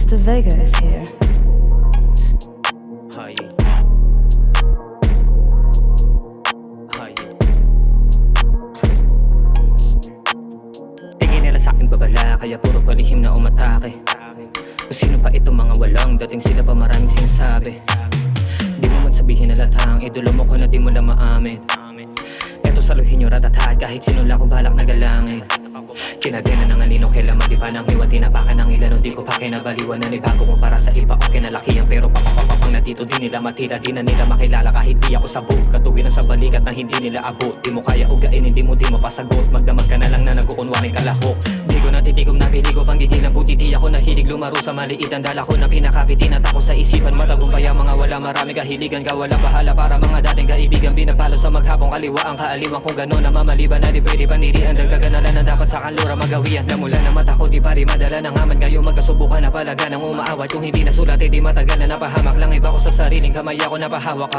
Mr. Vega is here. Hi. Hi. Tingin nila sa'kin babala, kaya puro palihim na umatake. Kung sino pa itong mga walang dating, sila pa maraming sinasabi. Di mo man sabihin na lathang, idolo mo ko na di mo lang maamin. Eto saluhin nyo ratatat, kahit sinula ko balak na galangin. Kinadena ng anino, kailan di pa nang hiwan. Tinapakan ng ilan, di ko pa kinabaliwan. Nanibago ko para sa iba, okay nalakihan. Pero papapapapang na dito, di nila matira. Di na nila makilala kahit di ako sabog. Katuwin sa balikat na hindi nila abot. Di mo kaya ugain, hindi mo pasagot. Magdamag ka na lang na nagkukunwaring kalahok. Di ko natitikom na pili ko pang gigilan. Buti di ako nahilig lumaro sa maliitan. Dala ko na pinakapitin at ako sa isipan. Matagumpay ang mga wala, marami kahiligan. Kawala bahala para mga dating kaibigan. Binapalo sa maghapong kaliwa ang kaaliwan. Kung gano'n na mamaliban na di pwede panirian. Dagdagan na lang na dapat sa kanlura magawian. Namula na mata ko, di pari madala ng aman. Ngayon magkasubukan na palaga ng umaawat. Kung hindi nasulat, di matagal na napahamak lang. Iba ko sa sariling kamay, ako napahawak.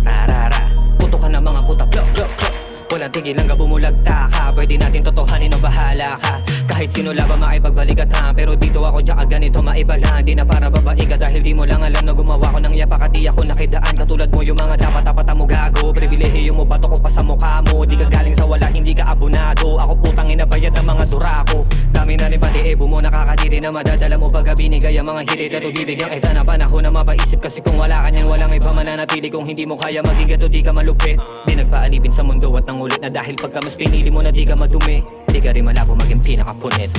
Narara, puto ka na mga puta, blok, blok, blok. Walang tigil hanggang bumulagta ka. Pwede natin totohanin o bahala ka. Kahit sino laban maipagbalikat ha. Pero dito ako tsaka ganito maiba lang. Di na para babae ka dahil di mo lang alam na gumawa ko ng yapak at di ako nakidaan. Katulad mo yung mga dapat mo gago. Pribilehiyo mo bato ko pa sa mukha mo. Di ka galing sa wala, hindi ka abonado. Ako putang inabayad ng mga durako. Dami na rin pati ebo mo nakakadiri na madadala mo pagka binigay ang mga hirit. At bibigyan kita na panahon na mapaisip. Kasi kung wala ka niyan, walang iba mananatili. Kung hindi mo kaya maging gato, di ka malupit. Di nagpaalipin sa mundo at nangulit na dahil pagka mas pinili mo na di ka madumi, di ka rin malabo maging pinakapunit.